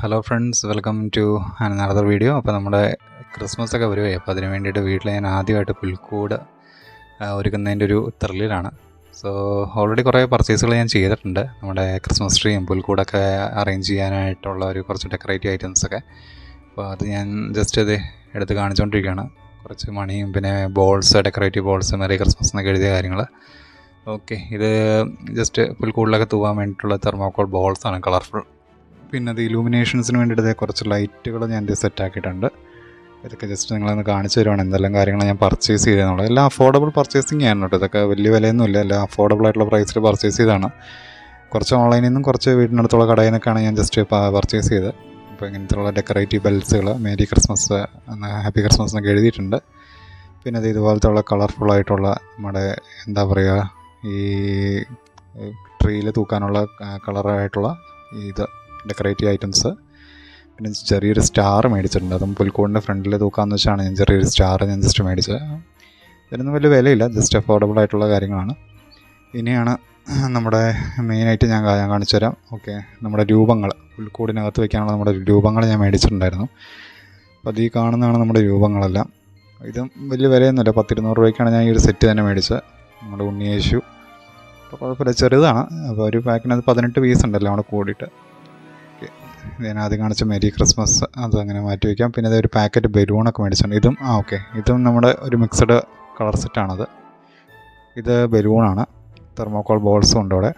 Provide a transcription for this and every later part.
Hello friends, welcome to another video. അപ്പോൾ നമ്മുടെ Christmas ഒക്കെ വരുമേ, അപ്പോൾ അതിന് വേണ്ടിയിട്ട് വീട്ടിൽ ഞാൻ ആദ്യമായിട്ട് പുൽക്കൂട് ഒരുക്കുന്നതിൻ്റെ ഒരു ത്രില്ലിലാണ്. സോ ഓൾറെഡി കുറേ പർച്ചേസുകൾ ഞാൻ ചെയ്തിട്ടുണ്ട്. നമ്മുടെ ക്രിസ്മസ് ട്രീയും പുൽക്കൂടൊക്കെ അറേഞ്ച് ചെയ്യാനായിട്ടുള്ള ഒരു കുറച്ച് ഡെക്കറേറ്റീവ് ഐറ്റംസൊക്കെ. അപ്പോൾ അത് ഞാൻ ജസ്റ്റ് ഇത് എടുത്ത് കാണിച്ചുകൊണ്ടിരിക്കുകയാണ്. കുറച്ച് മണിയും പിന്നെ balls, decorative balls, merry Christmas എന്നൊക്കെ എഴുതിയ കാര്യങ്ങൾ. ഓക്കെ, ഇത് ജസ്റ്റ് പുൽക്കൂടിലൊക്കെ തൂവാൻ വേണ്ടിയിട്ടുള്ള തെർമോക്കോൾ ബോൾസാണ്, കളർഫുൾ. പിന്നെ അത് ഇലൂമിനേഷൻസിന് വേണ്ടിയിട്ട് കുറച്ച് ലൈറ്റുകൾ ഞാൻ സെറ്റാക്കിയിട്ടുണ്ട്. ഇതൊക്കെ ജസ്റ്റ് നിങ്ങളൊന്ന് കാണിച്ചു തരുവാണ് എന്തെല്ലാം കാര്യങ്ങൾ ഞാൻ പർച്ചേസ് ചെയ്തെന്നുള്ളത്. എല്ലാം അഫോർഡബിൾ പർച്ചേസിങ് ആണ് കേട്ടോ. ഇതൊക്കെ വലിയ വിലയൊന്നുമില്ല, എല്ലാം അഫോർഡബിൾ ആയിട്ടുള്ള പ്രൈസിൽ പർച്ചേസ് ചെയ്തതാണ്. കുറച്ച് ഓൺലൈനിൽ നിന്നും കുറച്ച് വീടിനടുത്തുള്ള കടയിൽ നിന്നൊക്കെയാണ് ഞാൻ ജസ്റ്റ് പർച്ചേസ് ചെയ്തത്. അപ്പോൾ ഇങ്ങനത്തെയുള്ള ഡെക്കറേറ്റീവ് ബെൽസുകൾ, മേരി ക്രിസ്മസ്, ഹാപ്പി ക്രിസ്മസ് എന്നൊക്കെ എഴുതിയിട്ടുണ്ട്. പിന്നെ അത് ഇതുപോലത്തെ ഉള്ള കളർഫുള്ളായിട്ടുള്ള നമ്മുടെ എന്താ പറയുക, ഈ ട്രീയിൽ തൂക്കാനുള്ള കളറായിട്ടുള്ള ഇത് ഡെക്കറേറ്റീവ് ഐറ്റംസ്. പിന്നെ ചെറിയൊരു സ്റ്റാർ മേടിച്ചിട്ടുണ്ട്. അതും പുൽക്കൂടിൻ്റെ ഫ്രണ്ടിൽ തൂക്കാമെന്ന് വെച്ചാണ് ഞാൻ ചെറിയൊരു സ്റ്റാർ ഞാൻ ജസ്റ്റ് മേടിച്ചത്. ഇതിനൊന്നും വലിയ വിലയില്ല, ജസ്റ്റ് അഫോർഡബിൾ ആയിട്ടുള്ള കാര്യങ്ങളാണ്. ഇനിയാണ് നമ്മുടെ മെയിനായിട്ട് ഞാൻ കാണിച്ചു തരാം. ഓക്കെ, നമ്മുടെ രൂപങ്ങൾ, പുൽക്കൂടിനകത്ത് വയ്ക്കാനുള്ള നമ്മുടെ രൂപങ്ങൾ ഞാൻ മേടിച്ചിട്ടുണ്ടായിരുന്നു. അപ്പോൾ അത് ഈ കാണുന്നതാണ് നമ്മുടെ രൂപങ്ങളെല്ലാം. ഇതും വലിയ വിലയൊന്നുമില്ല, 10-200 രൂപയ്ക്കാണ് ഞാൻ ഈ ഒരു സെറ്റ് തന്നെ മേടിച്ചത്. നമ്മുടെ ഉണ്ണിയേശു. അപ്പോൾ കുഴപ്പമില്ല, ചെറുതാണ്. അപ്പോൾ ഒരു പാക്കിനകത്ത് 18 പീസ് ഉണ്ടല്ലോ അവിടെ കൂടിയിട്ട്. ഞാൻ ആദ്യം കാണിച്ച മേരി ക്രിസ്മസ് അതങ്ങനെ മാറ്റി വയ്ക്കാം. പിന്നെ അതൊരു പാക്കറ്റ് ബലൂണൊക്കെ മേടിച്ചിട്ടുണ്ട്. ഇതും ഇതും നമ്മുടെ ഒരു മിക്സഡ് കളർ സെറ്റാണത്. ഇത് ബലൂണാണ്, തെർമോക്കോൾ ബോൾസും ഉണ്ട് അവിടെ.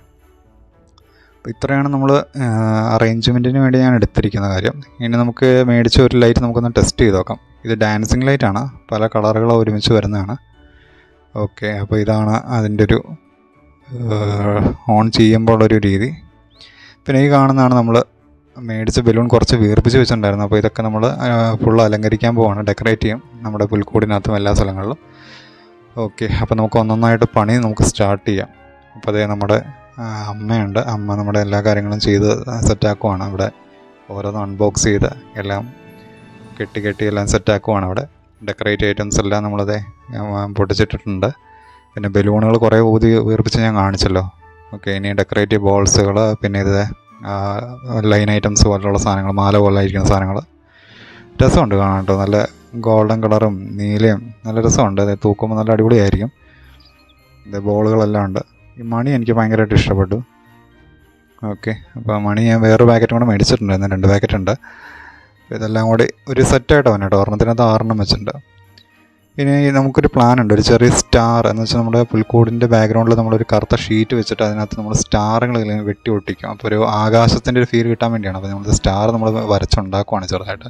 അപ്പോൾ ഇത്രയാണ് നമ്മൾ അറേഞ്ച്മെൻറ്റിന് വേണ്ടി ഞാൻ എടുത്തിരിക്കുന്ന കാര്യം. ഇനി നമുക്ക് മേടിച്ച ഒരു ലൈറ്റ് നമുക്കൊന്ന് ടെസ്റ്റ് ചെയ്ത് നോക്കാം. ഇത് ഡാൻസിങ് ലൈറ്റാണ്, പല കളറുകൾ ഒരുമിച്ച് വരുന്നതാണ്. ഓക്കെ, അപ്പോൾ ഇതാണ് അതിൻ്റെ ഒരു ഓൺ ചെയ്യുമ്പോൾ ഉള്ളൊരു രീതി. പിന്നെ ഈ കാണുന്നതാണ് നമ്മൾ മേടിച്ച ബലൂൺ. കുറച്ച് വീർപ്പിച്ച് വെച്ചിട്ടുണ്ടായിരുന്നു. അപ്പോൾ ഇതൊക്കെ നമ്മൾ ഫുൾ അലങ്കരിക്കാൻ പോവാണ്, ഡെക്കറേറ്റ് ചെയ്യും നമ്മുടെ പുൽക്കൂടിനകത്തും എല്ലാ സ്ഥലങ്ങളിലും. ഓക്കെ, അപ്പോൾ നമുക്ക് ഒന്നൊന്നായിട്ട് പണി നമുക്ക് സ്റ്റാർട്ട് ചെയ്യാം. അപ്പോൾ അതേ നമ്മുടെ അമ്മയുണ്ട്. അമ്മ നമ്മുടെ എല്ലാ കാര്യങ്ങളും ചെയ്ത് സെറ്റാക്കുവാണ്. ഇവിടെ ഓരോന്ന് അൺബോക്സ് ചെയ്ത് എല്ലാം കെട്ടി എല്ലാം സെറ്റാക്കുവാണ്. അവിടെ ഡെക്കറേറ്റീവ് ഐറ്റംസ് എല്ലാം നമ്മളത് പൊട്ടിച്ചിട്ടിട്ടുണ്ട്. പിന്നെ ബലൂണുകൾ കുറേ വീർപ്പിച്ച് ഞാൻ കാണിച്ചല്ലോ. ഓക്കെ, ഇനി ഡെക്കറേറ്റീവ് ബോൾസുകൾ, പിന്നെ ഇത് ലൈൻ ഐറ്റംസ് പോലുള്ള സാധനങ്ങൾ, മാല പോലെ ഇരിക്കുന്ന സാധനങ്ങൾ. രസമുണ്ട് കാണാൻ കേട്ടോ, നല്ല ഗോൾഡൻ കളറും നീലയും നല്ല രസമുണ്ട്. അത് തൂക്കുമ്പോൾ നല്ല അടിപൊളിയായിരിക്കും. ഇത് ബോളുകളെല്ലാം ഉണ്ട്. ഈ മണി എനിക്ക് ഭയങ്കരമായിട്ട് ഇഷ്ടപ്പെട്ടു. ഓക്കെ, അപ്പോൾ മണി ഞാൻ വേറൊരു പാക്കറ്റും കൂടെ മേടിച്ചിട്ടുണ്ടായിരുന്നു, 2 പാക്കറ്റ് ഉണ്ട്. ഇതെല്ലാം കൂടി ഒരു സെറ്റായിട്ട് അവൻ കേട്ടോ, ഒരെണ്ണത്തിനകത്ത് 6 വെച്ചിട്ടുണ്ട്. ഇനി നമുക്കൊരു പ്ലാൻ ഉണ്ട്, ഒരു ചെറിയ സ്റ്റാർ എന്ന് വെച്ചാൽ നമ്മുടെ പുൽക്കൂടിൻ്റെ ബാക്ക്ഗ്രൗണ്ടിൽ നമ്മളൊരു കറുത്ത ഷീറ്റ് വെച്ചിട്ട് അതിനകത്ത് നമ്മൾ സ്റ്റാറുകൾ വെട്ടി ഒട്ടിക്കും. അപ്പോൾ ഒരു ആകാശത്തിൻ്റെ ഒരു ഫീൽ കിട്ടാൻ വേണ്ടിയാണ്. അപ്പോൾ നമ്മൾ സ്റ്റാർ നമ്മൾ വരച്ചുണ്ടാക്കുവാണ് ചെറുതായിട്ട്.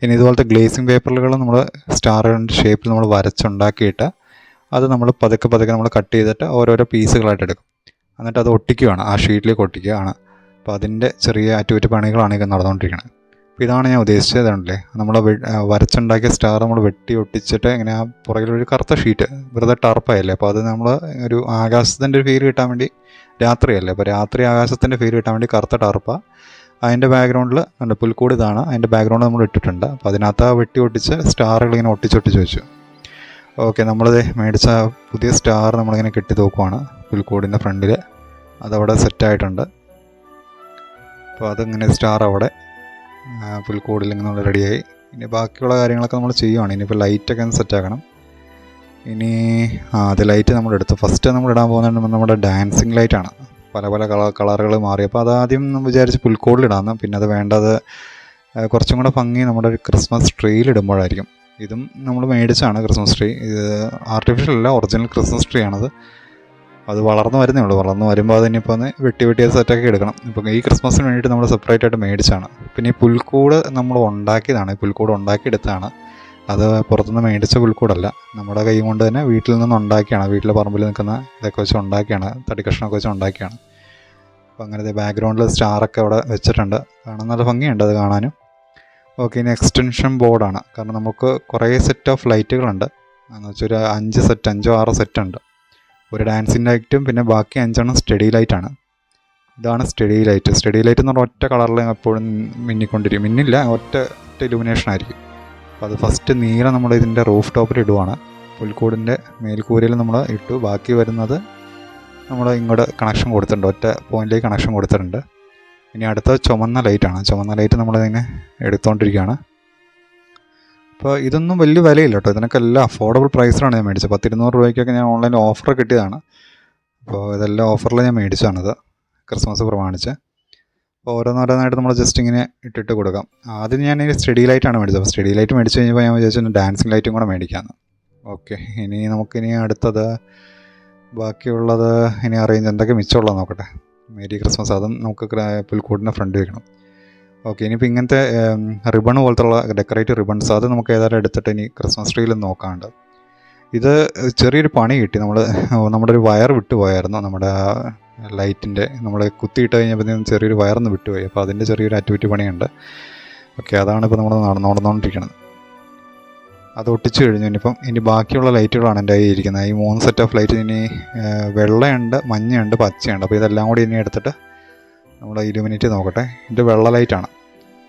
ഇനി ഇതുപോലത്തെ ഗ്ലേസിങ് പേപ്പറുകൾ നമ്മൾ സ്റ്റാറിൻ്റെ ഷേപ്പിൽ നമ്മൾ വരച്ചുണ്ടാക്കിയിട്ട് അത് നമ്മൾ പതുക്കെ നമ്മൾ കട്ട് ചെയ്തിട്ട് ഓരോരോ പീസുകളായിട്ട് എടുക്കും. എന്നിട്ട് അത് ഒട്ടിക്കുകയാണ്, ആ ഷീറ്റിലേക്ക് ഒട്ടിക്കുകയാണ്. അപ്പോൾ അതിൻ്റെ ചെറിയ അറ്റകുറ്റപ്പണികളാണ് ഇത് നടന്നുകൊണ്ടിരിക്കുന്നത്. അപ്പോൾ ഇതാണ് ഞാൻ ഉദ്ദേശിച്ചത്. ഇതാണല്ലേ നമ്മൾ വരച്ചുണ്ടാക്കിയ സ്റ്റാർ നമ്മൾ വെട്ടി ഒട്ടിച്ചിട്ട് ഇങ്ങനെ ആ പുറകിലൊരു കറുത്ത ഷീറ്റ്, വെറുതെ ടർപ്പായല്ലേ. അപ്പോൾ അത് നമ്മൾ ഒരു ആകാശത്തിൻ്റെ ഒരു ഫീൽ കിട്ടാൻ വേണ്ടി, രാത്രിയല്ലേ, അപ്പോൾ രാത്രി ആകാശത്തിൻ്റെ ഫീൽ കിട്ടാൻ വേണ്ടി കറുത്ത ടർപ്പ. അതിൻ്റെ ബാക്ക്ഗ്രൗണ്ടിൽ ഉണ്ട് പുൽക്കൂട്, ഇതാണ് അതിൻ്റെ ബാക്ക്ഗ്രൗണ്ട് നമ്മൾ ഇട്ടിട്ടുണ്ട്. അപ്പോൾ അതിനകത്ത് വെട്ടി ഒട്ടിച്ച് സ്റ്റാറുകൾ ഇങ്ങനെ ഒട്ടിച്ച് വെച്ചു. ഓക്കെ, നമ്മളത് മേടിച്ച പുതിയ സ്റ്റാർ നമ്മളിങ്ങനെ കെട്ടി തൂക്കുവാണ് പുൽക്കൂടിൻ്റെ ഫ്രണ്ടിൽ. അതവിടെ സെറ്റായിട്ടുണ്ട്. അപ്പോൾ അതിങ്ങനെ സ്റ്റാർ അവിടെ പുൽക്കൂടിൽ ഇങ്ങനെ റെഡിയായി. ഇനി ബാക്കിയുള്ള കാര്യങ്ങളൊക്കെ നമ്മൾ ചെയ്യുവാണ്. ഇനിയിപ്പോൾ ലൈറ്റൊക്കെ ഒന്ന് സെറ്റാക്കണം. ഇനി അത് ലൈറ്റ് നമ്മളെടുത്തു. ഫസ്റ്റ് നമ്മൾ ഇടാൻ പോകുന്നത് നമ്മുടെ ഡാൻസിങ് ലൈറ്റാണ്. പല കളറുകൾ മാറി. അപ്പോൾ അതാദ്യം വിചാരിച്ച് പുൽക്കൂടിലിടാമെന്ന്. പിന്നെ അത് വേണ്ടത് കുറച്ചും കൂടെ ഭംഗി നമ്മുടെ ഒരു ക്രിസ്മസ് ട്രീയിലിടുമ്പോഴായിരിക്കും. ഇതും നമ്മൾ മേടിച്ചാണ് ക്രിസ്മസ് ട്രീ. ഇത് ആർട്ടിഫിഷ്യൽ അല്ല, ഒറിജിനൽ ക്രിസ്മസ് ട്രീ ആണത്. അത് വളർന്നു വരുന്നേ ഉള്ളൂ. വളർന്നു വരുമ്പോൾ അതിനിപ്പോൾ ഒന്ന് വെട്ടി സെറ്റാക്കി എടുക്കണം. ഇപ്പം ഈ ക്രിസ്മസിന് വേണ്ടിയിട്ട് നമ്മൾ സെപ്പറേറ്റ് ആയിട്ട് മേടിച്ചാണ്. പിന്നെ ഈ പുൽക്കൂട് നമ്മൾ ഉണ്ടാക്കിയതാണ്, ഈ പുൽക്കൂട് ഉണ്ടാക്കിയെടുത്താണ്. അത് പുറത്തുനിന്ന് മേടിച്ച പുൽക്കൂടല്ല, നമ്മുടെ കൈ കൊണ്ട് തന്നെ വീട്ടിൽ നിന്ന് ഉണ്ടാക്കിയാണ്. വീട്ടിലെ പറമ്പിൽ നിൽക്കുന്ന ഇതൊക്കെ വെച്ച് ഉണ്ടാക്കിയാണ്, തടിക്കഷ്ണമൊക്കെ വെച്ച് ഉണ്ടാക്കിയാണ്. അപ്പോൾ അങ്ങനത്തെ ബാക്ക്ഗ്രൗണ്ടിൽ സ്റ്റാറൊക്കെ അവിടെ വെച്ചിട്ടുണ്ട്. കാണാൻ നല്ല ഭംഗിയുണ്ട് അത് കാണാനും. ഓക്കെ, ഇനി എക്സ്റ്റൻഷൻ ബോർഡാണ്. കാരണം നമുക്ക് കുറേ സെറ്റ് ഓഫ് ലൈറ്റുകളുണ്ട്. എന്ന് വെച്ചാൽ ഒരു 5-6 സെറ്റ് ഉണ്ട്. ഒരു ഡാൻസിങ് ലൈറ്റും പിന്നെ ബാക്കി 5 സ്റ്റഡി ലൈറ്റാണ്. ഇതാണ് സ്റ്റഡി ലൈറ്റ്. സ്റ്റഡി ലൈറ്റ് എന്ന് പറഞ്ഞാൽ ഒറ്റ കളറിൽ എപ്പോഴും മിന്നിക്കൊണ്ടിരിക്കും. മിന്നില്ല, ഒറ്റ ഇലുമിനേഷൻ ആയിരിക്കും. അപ്പോൾ അത് ഫസ്റ്റ് നീല നമ്മൾ ഇതിൻ്റെ റൂഫ് ടോപ്പിൽ ഇടുവാണ്. പുൽക്കൂടിൻ്റെ മേൽക്കൂരയിൽ നമ്മൾ ഇട്ടു. ബാക്കി വരുന്നത് നമ്മൾ ഇങ്ങോട്ട് കണക്ഷൻ കൊടുത്തിട്ടുണ്ട്, ഒറ്റ പോയിന്റിലേക്ക് കണക്ഷൻ കൊടുത്തിട്ടുണ്ട്. ഇനി അടുത്ത ചുമന്ന ലൈറ്റാണ്. ചുമന്ന ലൈറ്റ് നമ്മളിങ്ങനെ എടുത്തുകൊണ്ടിരിക്കുകയാണ്. അപ്പോൾ ഇതൊന്നും വലിയ വിലയില്ല കേട്ടോ. ഇതിനൊക്കെ എല്ലാം അഫോർഡബിൾ പ്രൈസിലാണ് ഞാൻ മേടിച്ചത്. 100-200 രൂപയ്ക്കൊക്കെ ഞാൻ ഓൺലൈൻ ഓഫർ കിട്ടിയതാണ്. അപ്പോൾ ഇതെല്ലാം ഓഫറിൽ ഞാൻ മേടിച്ചതാണിത്, ക്രിസ്മസ് പ്രമാണിച്ച്. അപ്പോൾ ഓരോന്നോരോന്നായിട്ട് നമ്മൾ ജസ്റ്റ് ഇങ്ങനെ ഇട്ടിട്ട് കൊടുക്കാം. ആദ്യം ഞാൻ സ്റ്റഡി ലൈറ്റാണ് മേടിച്ചത്. അപ്പോൾ സ്റ്റഡി ലൈറ്റ് മേടിച്ച് കഴിഞ്ഞപ്പോൾ ഞാൻ വിചാരിച്ചു ഡാൻസിങ് ലൈറ്റും കൂടെ മേടിക്കാമെന്ന്. ഓക്കെ, നമുക്കിനി അടുത്തത് ബാക്കിയുള്ളത് ഇനി അറേഞ്ച് എന്തൊക്കെ മിച്ചമുള്ളത് നോക്കട്ടെ. മേരി ക്രിസ്മസ്, അതും നമുക്ക് പുൽക്കൂടിൻ്റെ ഫ്രണ്ട് വയ്ക്കണം. ഓക്കെ, ഇനിയിപ്പോൾ ഇങ്ങനത്തെ റിബൺ പോലത്തുള്ള ഡെക്കറേറ്റീവ് റിബൺസ് അത് നമുക്ക് ഏതായാലും എടുത്തിട്ട് ഇനി ക്രിസ്മസ് ട്രീയിൽ നോക്കാണ്ട്. ഇത് ചെറിയൊരു പണി കിട്ടി. നമ്മുടെ ഒരു വയർ വിട്ടുപോയായിരുന്നു. നമ്മുടെ ലൈറ്റിൻ്റെ നമ്മൾ കുത്തിയിട്ട് കഴിഞ്ഞപ്പോൾ ചെറിയൊരു വയറൊന്ന് വിട്ടുപോയി. അപ്പോൾ അതിൻ്റെ ചെറിയൊരു ആക്ടിവിറ്റി പണിയുണ്ട്. ഓക്കെ, അതാണ് ഇപ്പോൾ നമ്മൾ നടന്നുകൊണ്ടിരിക്കുന്നത്. അത് ഒട്ടിച്ച് കഴിഞ്ഞു. ഇനി ബാക്കിയുള്ള ലൈറ്റുകളാണ് എൻ്റെ കയ്യിൽ ഇരിക്കുന്നത്. ഈ 3 സെറ്റ് ഓഫ് ലൈറ്റ് ഇനി വെള്ളയുണ്ട്, മഞ്ഞയുണ്ട്, പച്ചയുണ്ട്. അപ്പോൾ ഇതെല്ലാം കൂടി ഇനി എടുത്തിട്ട് നമ്മൾ ഇലുമിനേറ്റ് നോക്കട്ടെ. ഇത് വെള്ള ലൈറ്റാണ്.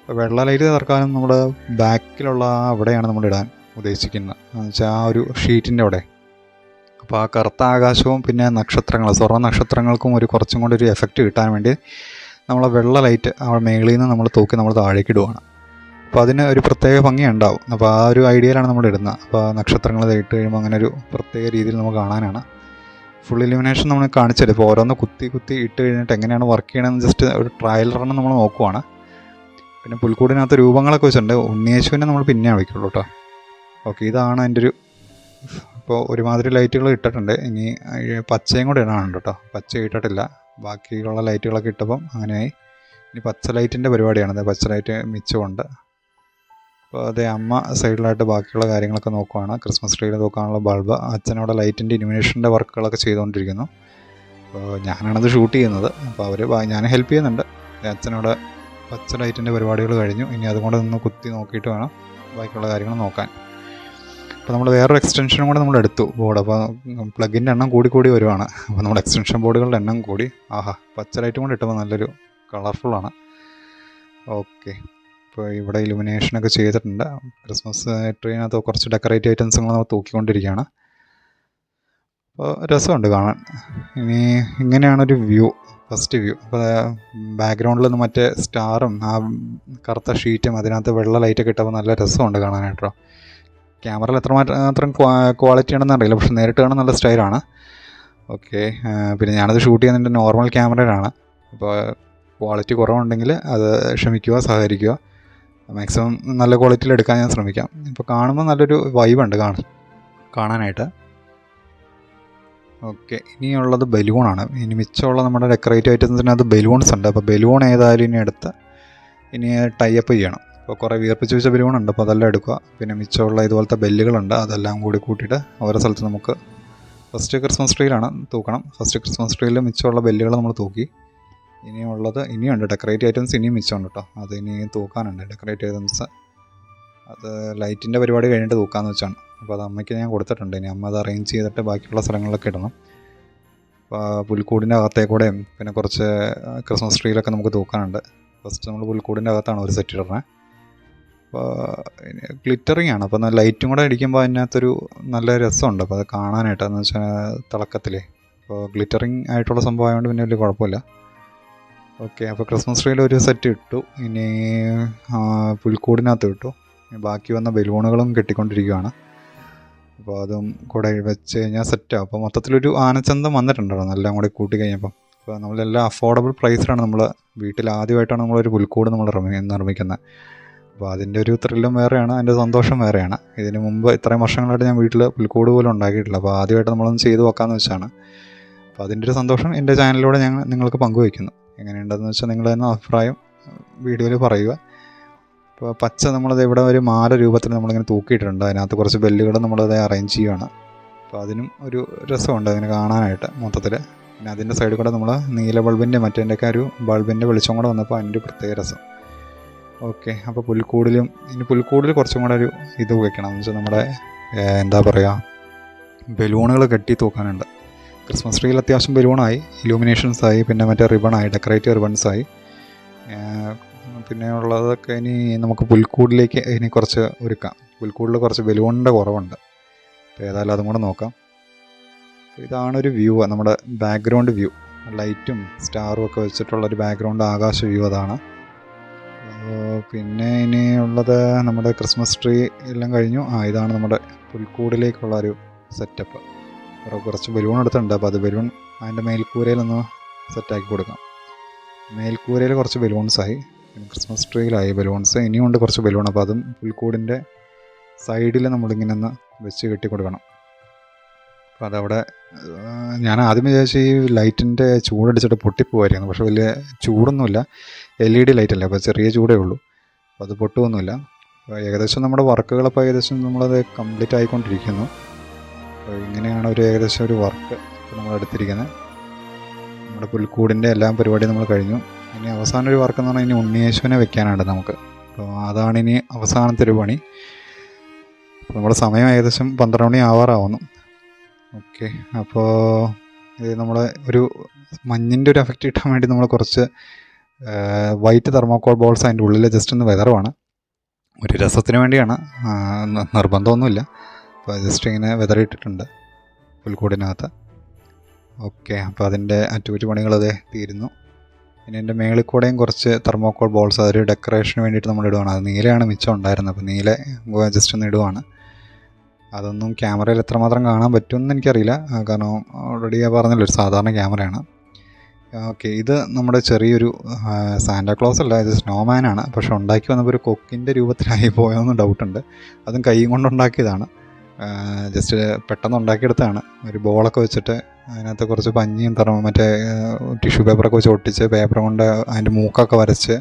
അപ്പോൾ വെള്ള ലൈറ്റ് തറക്കാനും നമ്മൾ ബാക്കിലുള്ള അവിടെയാണ് നമ്മൾ ഇടാൻ ഉദ്ദേശിക്കുന്നത്. എന്ന് വെച്ചാൽ ആ ഒരു ഷീറ്റിൻ്റെ അവിടെ. അപ്പോൾ ആ കറുത്ത ആകാശവും പിന്നെ നക്ഷത്രങ്ങൾ, സ്വർണ്ണ നക്ഷത്രങ്ങൾക്കും കുറച്ചും കൂടി ഒരു എഫക്റ്റ് കിട്ടാൻ വേണ്ടി നമ്മൾ വെള്ള ലൈറ്റ് ആ മേളിൽ നിന്ന് നമ്മൾ തൂക്കി നമ്മൾ താഴേക്ക് ഇടുവാണ്. അപ്പോൾ അതിന് ഒരു പ്രത്യേക ഭംഗി ഉണ്ടാവും. അപ്പോൾ ആ ഒരു ഐഡിയയിലാണ് നമ്മൾ ഇടുന്നത്. അപ്പോൾ നക്ഷത്രങ്ങൾ ഇട്ട് കഴിയുമ്പോൾ അങ്ങനെ ഒരു പ്രത്യേക രീതിയിൽ നമുക്ക് കാണാനാണ്. ഫുൾ ഇലുമിനേഷൻ നമ്മൾ കാണിച്ചത്. ഇപ്പോൾ ഓരോന്ന് കുത്തി ഇട്ട് കഴിഞ്ഞിട്ട് എങ്ങനെയാണ് വർക്ക് ചെയ്യണമെന്ന് ജസ്റ്റ് ഒരു ട്രയൽ റൺ നമ്മൾ നോക്കുവാണ്. പിന്നെ പുൽക്കൂടിനകത്ത് രൂപങ്ങളൊക്കെ വെച്ചിട്ടുണ്ട്. ഉണ്ണിയേശുവിനെ നമ്മൾ പിന്നെ വയ്ക്കുള്ളൂ കേട്ടോ. ഓക്കെ, ഇതാണ് എൻ്റെ ഒരു. ഇപ്പോൾ ഒരുമാതിരി ലൈറ്റുകൾ ഇട്ടിട്ടുണ്ട്. ഇനി പച്ചയും കൂടെ ഇടാനുണ്ട് കേട്ടോ. പച്ച ഇട്ടിട്ടില്ല, ബാക്കിയുള്ള ലൈറ്റുകളൊക്കെ ഇട്ടപ്പം അങ്ങനെയായി. ഇനി പച്ച ലൈറ്റിൻ്റെ പരിപാടിയാണ്. പച്ച ലൈറ്റ് മിച്ചമുണ്ട്. അപ്പോൾ അതേ അമ്മ സൈഡിലായിട്ട് ബാക്കിയുള്ള കാര്യങ്ങളൊക്കെ നോക്കുവാണ്. ക്രിസ്മസ് ട്രീയിൽ നോക്കാനുള്ള ബൾബ്, അച്ഛനോടെ ലൈറ്റിൻ്റെ ഇലുമിനേഷൻ്റെ വർക്കുകളൊക്കെ ചെയ്തുകൊണ്ടിരിക്കുന്നു. അപ്പോൾ ഞാനാണത് ഷൂട്ട് ചെയ്യുന്നത്. അപ്പോൾ ഞാൻ ഹെൽപ്പ് ചെയ്യുന്നുണ്ട്. അച്ഛനോടെ പച്ച ലൈറ്റിൻ്റെ പരിപാടികൾ കഴിഞ്ഞു. ഇനി അതുകൊണ്ട് നിന്ന് കുത്തി നോക്കിയിട്ട് വേണം ബാക്കിയുള്ള കാര്യങ്ങൾ നോക്കാൻ. അപ്പോൾ നമ്മൾ വേറൊരു എക്സ്റ്റൻഷനും കൂടെ നമ്മൾ എടുത്തു ബോർഡ്. അപ്പോൾ പ്ലഗിൻ്റെ എണ്ണം കൂടി വരുവാണ്. അപ്പോൾ നമ്മുടെ എക്സ്റ്റൻഷൻ ബോർഡുകളുടെ എണ്ണം കൂടി. പച്ച ലൈറ്റും കൂടെ ഇട്ടപ്പോൾ നല്ലൊരു കളർഫുള്ളാണ്. ഓക്കെ, ഇപ്പോൾ ഇവിടെ ഇലുമിനേഷനൊക്കെ ചെയ്തിട്ടുണ്ട്. ക്രിസ്മസ് ട്രീനകത്ത് കുറച്ച് ഡെക്കറേറ്റീവ് ഐറ്റംസുകൾ നമ്മൾ തൂക്കിക്കൊണ്ടിരിക്കുകയാണ്. അപ്പോൾ രസമുണ്ട് കാണാൻ. ഇനി ഇങ്ങനെയാണൊരു വ്യൂ, ഫസ്റ്റ് വ്യൂ. അപ്പോൾ ബാക്ക്ഗ്രൗണ്ടിൽ നിന്ന് മറ്റേ സ്റ്റാറും ആ കറുത്ത ഷീറ്റും അതിനകത്ത് വെള്ള ലൈറ്റൊക്കെ ഇട്ടപ്പോൾ നല്ല രസമുണ്ട് കാണാനായിട്ടോ. ക്യാമറയിൽ എത്രമാത്രം ക്വാളിറ്റി ആണെന്ന് അറിയില്ല, പക്ഷെ നേരിട്ട് കാണാൻ നല്ല സ്റ്റൈലാണ്. ഓക്കെ, പിന്നെ ഞാനത് ഷൂട്ട് ചെയ്യുന്നതിൻ്റെ നോർമൽ ക്യാമറയിലാണ്. അപ്പോൾ ക്വാളിറ്റി കുറവുണ്ടെങ്കിൽ അത് ക്ഷമിക്കുക, സഹകരിക്കുക. മാക്സിമം നല്ല ക്വാളിറ്റിയിൽ എടുക്കാൻ ഞാൻ ശ്രമിക്കാം. ഇപ്പോൾ കാണുമ്പോൾ നല്ലൊരു വൈബുണ്ട് കാണാനായിട്ട്. ഓക്കെ, ഇനിയുള്ളത് ബലൂണാണ്. ഇനി മിച്ചമുള്ള നമ്മുടെ ഡെക്കറേറ്റീവ് ഐറ്റംസിനകത്ത് ബലൂൺസ് ഉണ്ട്. അപ്പോൾ ബലൂൺ ഏതായാലും ഇനി ടൈപ്പ് ചെയ്യണം. അപ്പോൾ കുറേ വീർപ്പിച്ച് വെച്ച ബലൂണുണ്ട്. അപ്പോൾ അതെല്ലാം എടുക്കുക. പിന്നെ മിച്ചമുള്ള ഇതുപോലത്തെ ബെല്ലുകളുണ്ട്. അതെല്ലാം കൂടി കൂട്ടിയിട്ട് ഓരോ സ്ഥലത്ത് നമുക്ക് ഫസ്റ്റ് ക്രിസ്മസ് ട്രീയിലാണ് തൂക്കണം. ഫസ്റ്റ് ക്രിസ്മസ് ട്രീയിൽ മിച്ചമുള്ള ബെല്ലുകൾ നമ്മൾ തൂക്കി. ഇനിയുണ്ട് ഡെക്കറേറ്റീവ് ഐറ്റംസ്, ഇനിയും മിച്ചമുണ്ട് കേട്ടോ. അത് ഇനി തൂക്കാനുണ്ട് ഡെക്കറേറ്റീവ് ഐറ്റംസ്. അത് ലൈറ്റിൻ്റെ പരിപാടി കഴിഞ്ഞിട്ട് തൂക്കാമെന്ന് വെച്ചാണ്. അപ്പോൾ അത് അമ്മയ്ക്ക് ഞാൻ കൊടുത്തിട്ടുണ്ട്. ഇനി അമ്മ അത് അറേഞ്ച് ചെയ്തിട്ട് ബാക്കിയുള്ള സ്ഥലങ്ങളിലൊക്കെ ഇടണം. അപ്പോൾ പുൽക്കൂടിൻ്റെ അകത്തേക്കൂടെയും പിന്നെ കുറച്ച് ക്രിസ്മസ് ട്രീയിലൊക്കെ നമുക്ക് തൂക്കാനുണ്ട്. ഫസ്റ്റ് നമ്മൾ പുൽക്കൂടിൻ്റെ അകത്താണ് ഒരു സെറ്റ് ഇടുന്നത്. അപ്പോൾ ഗ്ലിറ്ററിങ് ആണ്. അപ്പോൾ ലൈറ്റും കൂടെ അടിക്കുമ്പോൾ അതിനകത്തൊരു നല്ല രസമുണ്ട്. അപ്പോൾ അത് കാണാനായിട്ട് എന്ന് വെച്ചാൽ തിളക്കത്തിലേ. അപ്പോൾ ഗ്ലിറ്ററിങ് ആയിട്ടുള്ള സംഭവം ആയതുകൊണ്ട് പിന്നെ വലിയ കുഴപ്പമില്ല. ഓക്കെ, അപ്പോൾ ക്രിസ്മസ് ട്രീയിൽ ഒരു സെറ്റ് ഇട്ടു. ഇനി പുൽക്കൂടിനകത്ത് ഇട്ടു. ബാക്കി വന്ന ബലൂണുകളും കെട്ടിക്കൊണ്ടിരിക്കുകയാണ്. അപ്പോൾ അതും കൂടെ വെച്ച് കഴിഞ്ഞാൽ സെറ്റാകും. അപ്പോൾ മൊത്തത്തിലൊരു ആനച്ചന്തം വന്നിട്ടുണ്ടായിരുന്നു എല്ലാം കൂടെ കൂട്ടി കഴിഞ്ഞപ്പം. അപ്പോൾ നമ്മളെല്ലാം അഫോർഡബിൾ പ്രൈസിലാണ് നമ്മൾ വീട്ടിൽ ആദ്യമായിട്ടാണ് നമ്മളൊരു പുൽക്കൂട് നമ്മൾ നിർമ്മിക്കുന്നത്. അപ്പോൾ അതിൻ്റെ ഒരു ത്രില്ലും വേറെയാണ്, അതിൻ്റെ സന്തോഷം വേറെയാണ്. ഇതിന് മുമ്പ് ഇത്രയും വർഷങ്ങളായിട്ട് ഞാൻ വീട്ടിൽ പുൽക്കൂട് പോലും ഉണ്ടാക്കിയിട്ടില്ല. അപ്പോൾ ആദ്യമായിട്ട് നമ്മളൊന്ന് ചെയ്ത് നോക്കാമെന്ന് വെച്ചാണ്. അപ്പോൾ അതിൻ്റെ ഒരു സന്തോഷം എൻ്റെ ചാനലിലൂടെ ഞാൻ നിങ്ങൾക്ക് പങ്കുവയ്ക്കുന്നു. എങ്ങനെയുണ്ടെന്ന് വെച്ചാൽ നിങ്ങൾ തന്നെ അഭിപ്രായം വീഡിയോയിൽ പറയുക. ഇപ്പോൾ പച്ച നമ്മളത് ഇവിടെ ഒരു മാല രൂപത്തിൽ നമ്മളിങ്ങനെ തൂക്കിയിട്ടുണ്ട്. അതിനകത്ത് കുറച്ച് ബെല്ലുകൾ നമ്മളത് അറേഞ്ച് ചെയ്യുകയാണ്. അപ്പോൾ അതിനും ഒരു രസമുണ്ട് അതിനെ കാണാനായിട്ട് മൊത്തത്തിൽ. പിന്നെ അതിൻ്റെ സൈഡിൽ കൂടെ നമ്മൾ നീല ബൾബിൻ്റെ മറ്റേൻ്റെയൊക്കെ ഒരു ബൾബിൻ്റെ വെളിച്ചം കൂടെ വന്നപ്പോൾ അതിൻ്റെ പ്രത്യേക രസം. ഓക്കെ, അപ്പോൾ പുൽക്കൂടിൽ കുറച്ചും കൂടെ ഒരു ഇത് വയ്ക്കണം എന്ന് വെച്ചാൽ നമ്മുടെ എന്താ പറയുക, ബലൂണുകൾ കെട്ടി തൂക്കാനുണ്ട്. ക്രിസ്മസ് ട്രീയിൽ അത്യാവശ്യം ബലൂണായി, ഇലൂമിനേഷൻസായി, പിന്നെ മറ്റേ റിബണായി, ഡെക്കറേറ്റീവ് റിബൺസായി. പിന്നെ ഉള്ളതൊക്കെ ഇനി നമുക്ക് പുൽക്കൂടിലേക്ക് ഇനി കുറച്ച് ഒരുക്കാം. പുൽക്കൂടിൽ കുറച്ച് ബലൂണിൻ്റെ കുറവുണ്ട്. അപ്പോൾ ഏതായാലും അതും കൂടെ നോക്കാം. ഇതാണൊരു വ്യൂ, നമ്മുടെ ബാക്ക്ഗ്രൗണ്ട് വ്യൂ. ലൈറ്റും സ്റ്റാറും ഒക്കെ വെച്ചിട്ടുള്ളൊരു ബാക്ക്ഗ്രൗണ്ട് ആകാശ വ്യൂ അതാണ്. പിന്നെ ഇനി ഉള്ളത് നമ്മുടെ ക്രിസ്മസ് ട്രീ എല്ലാം കഴിഞ്ഞു. ഇതാണ് നമ്മുടെ പുൽക്കൂടിലേക്കുള്ള ഒരു സെറ്റപ്പ്. കുറച്ച് ബലൂൺ എടുത്തിട്ടുണ്ട്. അപ്പോൾ അത് ബലൂൺ അതിൻ്റെ മേൽക്കൂരയിലൊന്ന് സെറ്റാക്കി കൊടുക്കാം. മേൽക്കൂരയിൽ കുറച്ച് ബലൂൺസായി, പിന്നെ ക്രിസ്മസ് ട്രീയിലായി ബലൂൺസ്. ഇനിയുണ്ട് കുറച്ച് ബലൂൺ. അപ്പോൾ അതും പുൽക്കൂടിൻ്റെ സൈഡിൽ നമ്മളിങ്ങനെ ഒന്ന് വെച്ച് കെട്ടി കൊടുക്കണം. അപ്പോൾ അതവിടെ ഞാൻ ആദ്യം വിചാരിച്ച് ഈ ലൈറ്റിൻ്റെ ചൂടടിച്ചിട്ട് പൊട്ടിപ്പോവായിരുന്നു. പക്ഷേ വലിയ ചൂടൊന്നുമില്ല, LED ലൈറ്റല്ലേ, അപ്പോൾ ചെറിയ ചൂടേ ഉള്ളൂ. അപ്പോൾ അത് പൊട്ടുമൊന്നുമില്ല. അപ്പോൾ ഏകദേശം നമ്മുടെ വർക്കുകളപ്പോൾ ഏകദേശം നമ്മളത് കംപ്ലീറ്റ് ആയിക്കൊണ്ടിരിക്കുന്നു. അപ്പോൾ ഇങ്ങനെയാണ് ഏകദേശം ഒരു വർക്ക് നമ്മൾ എടുത്തിരിക്കുന്നത്. നമ്മുടെ പുൽക്കൂടിൻ്റെ എല്ലാം പരിപാടി നമ്മൾ കഴിഞ്ഞു. ഇനി അവസാന ഒരു വർക്ക് എന്ന് പറഞ്ഞാൽ ഇനി ഉണ്ണിയേശുവിനെ വെക്കാനുണ്ട് നമുക്ക്. അപ്പോൾ അതാണ് ഇനി അവസാനത്തെ ഒരു പണി. അപ്പോൾ നമ്മുടെ സമയം ഏകദേശം 12 മണി ആവാറാവുന്നു. ഓക്കെ, അപ്പോൾ ഇത് നമ്മൾ ഒരു മഞ്ഞിൻ്റെ ഒരു എഫക്റ്റ് കിട്ടാൻ വേണ്ടി നമ്മൾ കുറച്ച് വൈറ്റ് തെർമോക്കോൾ ബോൾസ് അതിൻ്റെ ഉള്ളിൽ ജസ്റ്റ് ഒന്ന് വെതറുവാണ്. ഒരു രസത്തിന് വേണ്ടിയാണ്, നിർബന്ധമൊന്നുമില്ല. അപ്പോൾ ജസ്റ്റ് ഇങ്ങനെ വെതറിയിട്ടിട്ടുണ്ട് പുൽക്കൂടിനകത്ത്. ഓക്കെ, അപ്പോൾ അതിൻ്റെ അറ്റകുറ്റപ്പണികളത് തീരുന്നു. പിന്നെ എൻ്റെ മേളിൽ കൂടെയും കുറച്ച് തെർമോക്കോൾ ബോൾസ് അതൊരു ഡെക്കറേഷന് വേണ്ടിയിട്ട് നമ്മൾ ഇടുവാണ്. അത് നീലയാണ് മിച്ചം ഉണ്ടായിരുന്നത്, അപ്പോൾ നീല ജസ്റ്റ് ഒന്ന് ഇടുവാണ്. അതൊന്നും ക്യാമറയിൽ എത്രമാത്രം കാണാൻ പറ്റുമെന്ന് എനിക്കറിയില്ല, കാരണം ഓൾറെഡി പറഞ്ഞല്ലോ ഒരു സാധാരണ ക്യാമറയാണ്. ഓക്കെ, ഇത് നമ്മുടെ ചെറിയൊരു സാന്റാക്ലോസ് അല്ല, ഇത് സ്നോമാനാണ്. പക്ഷെ ഉണ്ടാക്കി വന്നപ്പോൾ ഒരു കൊക്കിൻ്റെ രൂപത്തിലായി പോയോന്ന് ഡൗട്ടുണ്ട്. അതും കൈ കൊണ്ടുണ്ടാക്കിയതാണ്, ജസ്റ്റ് പെട്ടെന്ന് ഉണ്ടാക്കിയെടുത്താണ്. ഒരു ബോളൊക്കെ വെച്ചിട്ട് അതിനകത്ത് കുറച്ച് പഞ്ഞിയും മറ്റേ ടിഷ്യൂ പേപ്പറൊക്കെ വെച്ച് ഒട്ടിച്ച് പേപ്പർ കൊണ്ട് അതിൻ്റെ മൂക്കൊക്കെ വരച്ച്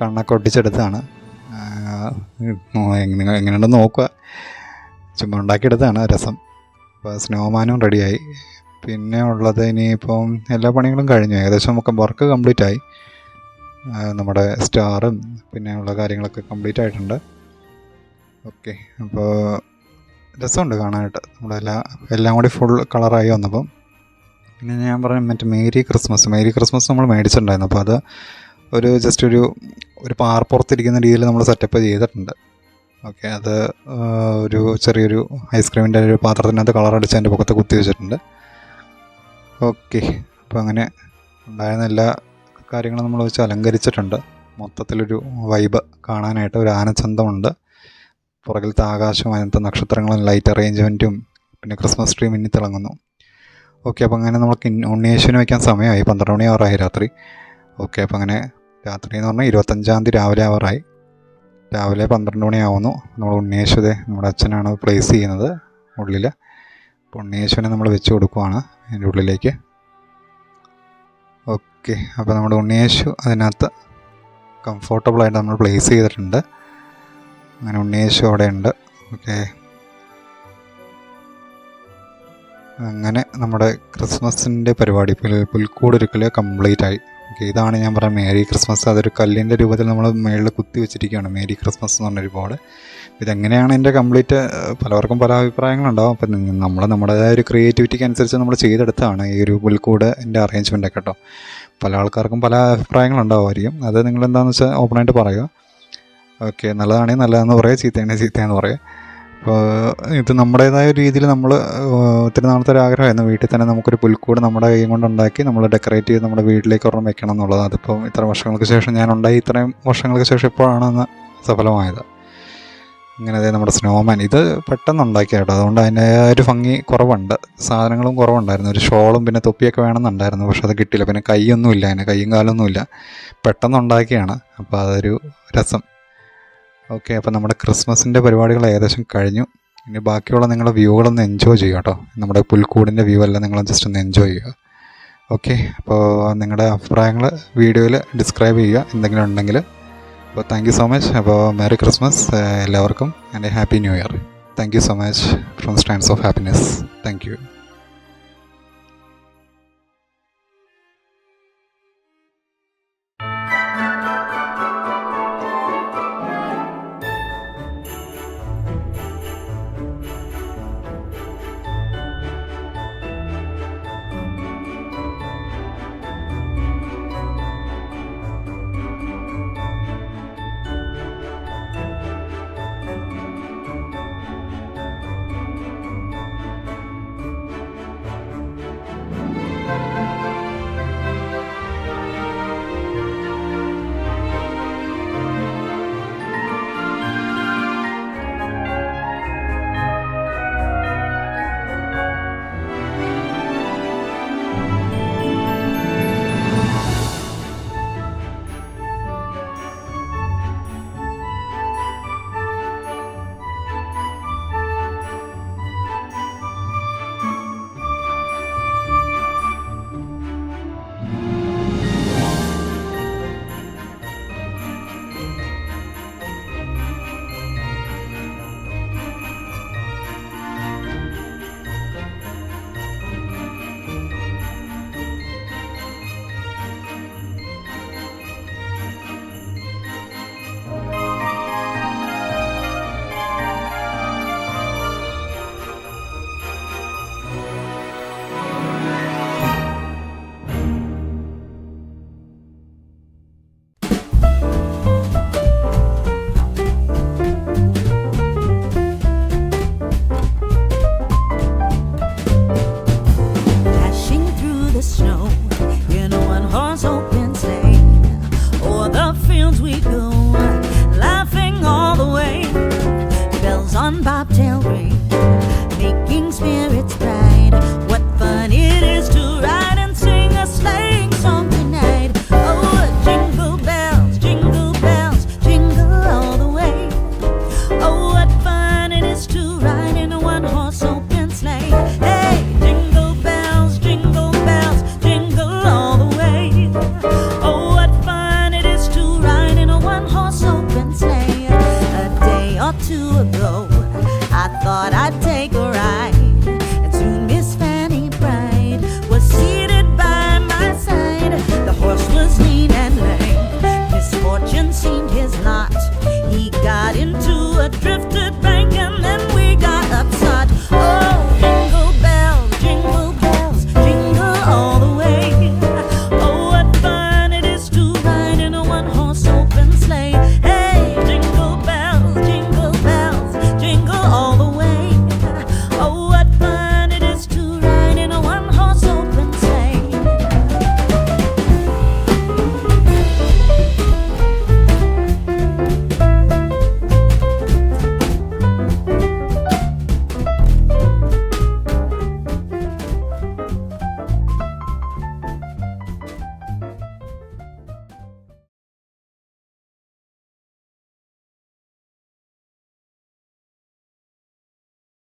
കണ്ണൊക്കെ ഒട്ടിച്ചെടുത്താണ്. എങ്ങനെയുണ്ടെന്ന് നോക്കുക, ചുമ്മാ ഉണ്ടാക്കിയെടുത്താണ് രസം. അപ്പോൾ സ്നോമാനും റെഡിയായി. പിന്നെ ഉള്ളത് ഇനിയിപ്പം എല്ലാ പണികളും കഴിഞ്ഞു, ഏകദേശം നമുക്ക് വർക്ക് കംപ്ലീറ്റ് ആയി. നമ്മുടെ സ്റ്റാറും പിന്നെ ഉള്ള കാര്യങ്ങളൊക്കെ കംപ്ലീറ്റ് ആയിട്ടുണ്ട്. ഓക്കെ, അപ്പോൾ രസമുണ്ട് കാണാനായിട്ട്. എല്ലാം കൂടി ഫുൾ കളറായി വന്നപ്പം. പിന്നെ ഞാൻ പറഞ്ഞു മറ്റേ മേരി ക്രിസ്മസ് നമ്മൾ മേടിച്ചിട്ടുണ്ടായിരുന്നു. അപ്പോൾ അത് ഒരു ജസ്റ്റ് ഒരു പാർപ്പുറത്തിരിക്കുന്ന രീതിയിൽ നമ്മൾ സെറ്റപ്പ് ചെയ്തിട്ടുണ്ട്. ഓക്കെ, അത് ഒരു ചെറിയൊരു ഐസ്ക്രീമിൻ്റെ ഒരു പാത്രത്തിനകത്ത് കളറടിച്ച് അതിൻ്റെ പുറത്ത് കുത്തി വെച്ചിട്ടുണ്ട്. ഓക്കെ, അപ്പോൾ അങ്ങനെ ഉണ്ടായിരുന്ന എല്ലാ കാര്യങ്ങളും നമ്മൾ വെച്ച് അലങ്കരിച്ചിട്ടുണ്ട്. മൊത്തത്തിലൊരു വൈബ് കാണാനായിട്ട് ഒരു ആനച്ചന്തമുണ്ട്. പുറകിലത്തെ ആകാശവും അതിനകത്ത് നക്ഷത്രങ്ങളും ലൈറ്റ് അറേഞ്ച്മെൻറ്റും പിന്നെ ക്രിസ്മസ് ട്രീ മിന്നി തിളങ്ങുന്നു. ഓക്കെ, അപ്പോൾ അങ്ങനെ നമുക്ക് ഉണ്ണിയേശുവിന് വയ്ക്കാൻ സമയമായി, 12 മണി ആവാറായി രാത്രി. ഓക്കെ, അപ്പോൾ അങ്ങനെ രാത്രി എന്ന് പറഞ്ഞാൽ 25-ാം തീയതി രാവിലെ ആവാറായി. രാവിലെ 12 മണിയാവുന്നു. നമ്മൾ ഉണ്ണിയേശുവെ നമ്മുടെ അച്ഛനാണ് പ്ലേസ് ചെയ്യുന്നത് ഉള്ളിൽ. അപ്പോൾ ഉണ്ണിയേശുവിനെ നമ്മൾ വെച്ച് കൊടുക്കുവാണ് അതിൻ്റെ ഉള്ളിലേക്ക്. ഓക്കെ, അപ്പോൾ നമ്മുടെ ഉണ്ണിയേശു അതിനകത്ത് കംഫോർട്ടബിളായിട്ട് നമ്മൾ പ്ലേസ് ചെയ്തിട്ടുണ്ട്. അങ്ങനെ ഉണ്ണിയേശു അവിടെ ഉണ്ട്. ഓക്കെ, അങ്ങനെ നമ്മുടെ ക്രിസ്മസിൻ്റെ പരിപാടി പുൽക്കൂടൊരുക്കൽ കംപ്ലീറ്റ് ആയി. ഓക്കെ, ഇതാണ് ഞാൻ പറഞ്ഞ മേരി ക്രിസ്മസ്. അതൊരു കല്ലിൻ്റെ രൂപത്തിൽ നമ്മൾ മേളിൽ കുത്തി വെച്ചിരിക്കുകയാണ്, മേരി ക്രിസ്മസ് എന്ന് പറഞ്ഞൊരു ബോർഡ്. ഇതെങ്ങനെയാണ് എൻ്റെ കംപ്ലീറ്റ്, പലവർക്കും പല അഭിപ്രായങ്ങളുണ്ടാവും. അപ്പം നമ്മുടേതായ ഒരു ക്രിയേറ്റിവിറ്റിക്ക് അനുസരിച്ച് നമ്മൾ ചെയ്തെടുത്താണ് ഈ ഒരു പുൽക്കൂടിൻ്റെ അറേഞ്ച്മെൻ്റ് ഒക്കെ കേട്ടോ. പല ആൾക്കാർക്കും പല അഭിപ്രായങ്ങളുണ്ടാവുമായിരിക്കും. അത് നിങ്ങളെന്താണെന്ന് വെച്ചാൽ ഓപ്പണായിട്ട് പറയുക. ഓക്കെ, നല്ലതാണെങ്കിൽ നല്ലതെന്ന് പറയുക, ചീത്തയാണെങ്കിൽ ചീത്തയെന്ന് പറയുക. അപ്പോൾ ഇത് നമ്മുടേതായ രീതിയിൽ നമ്മൾ ഒത്തിരി നാളത്തെ ഒരു ആഗ്രഹമായിരുന്നു വീട്ടിൽ തന്നെ നമുക്കൊരു പുൽക്കൂട് നമ്മുടെ കൈ കൊണ്ടുണ്ടാക്കി നമ്മൾ ഡെക്കറേറ്റ് ചെയ്ത് നമ്മുടെ വീട്ടിലേക്ക് ഒരെണ്ണം വെക്കണം എന്നുള്ളത്. അതിപ്പോൾ ഇത്ര വർഷങ്ങൾക്ക് ശേഷം ഞാൻ ഉണ്ടായി, ഇത്രയും വർഷങ്ങൾക്ക് ശേഷം ഇപ്പോഴാണ് സഫലമായത്. ഇങ്ങനെ അതേ നമ്മുടെ സ്നോമാൻ ഇത് പെട്ടെന്ന് ഉണ്ടാക്കിയ കേട്ടോ, അതുകൊണ്ട് അതിൻ്റെ ഒരു ഭംഗി കുറവുണ്ട്. സാധനങ്ങളും കുറവുണ്ടായിരുന്നു, ഒരു ഷോളും പിന്നെ തൊപ്പിയൊക്കെ വേണമെന്നുണ്ടായിരുന്നു, പക്ഷെ അത് കിട്ടിയില്ല. പിന്നെ കൈയൊന്നുമില്ല, അതിന് കൈയും കാലൊന്നുമില്ല, പെട്ടെന്ന് ഉണ്ടാക്കിയാണ്. അപ്പോൾ അതൊരു രസം. ഓക്കെ, അപ്പോൾ നമ്മുടെ ക്രിസ്മസിൻ്റെ പരിപാടികൾ ഏകദേശം കഴിഞ്ഞു. ഇനി ബാക്കിയുള്ള നിങ്ങളുടെ വ്യൂകളൊന്ന് എൻജോയ് ചെയ്യുക കേട്ടോ. നമ്മുടെ പുൽക്കൂടിൻ്റെ വ്യൂ എല്ലാം നിങ്ങൾ ജസ്റ്റ് ഒന്ന് എൻജോയ് ചെയ്യുക. ഓക്കെ, അപ്പോൾ നിങ്ങളുടെ അഭിപ്രായങ്ങൾ വീഡിയോയിൽ ഡിസ്ക്രൈബ് ചെയ്യുക എന്തെങ്കിലും ഉണ്ടെങ്കിൽ. അപ്പോൾ താങ്ക് യു സോ മച്ച്. അപ്പോൾ മേരി ക്രിസ്മസ് എല്ലാവർക്കും and happy new year. Thank you so much from stands of happiness. Thank you.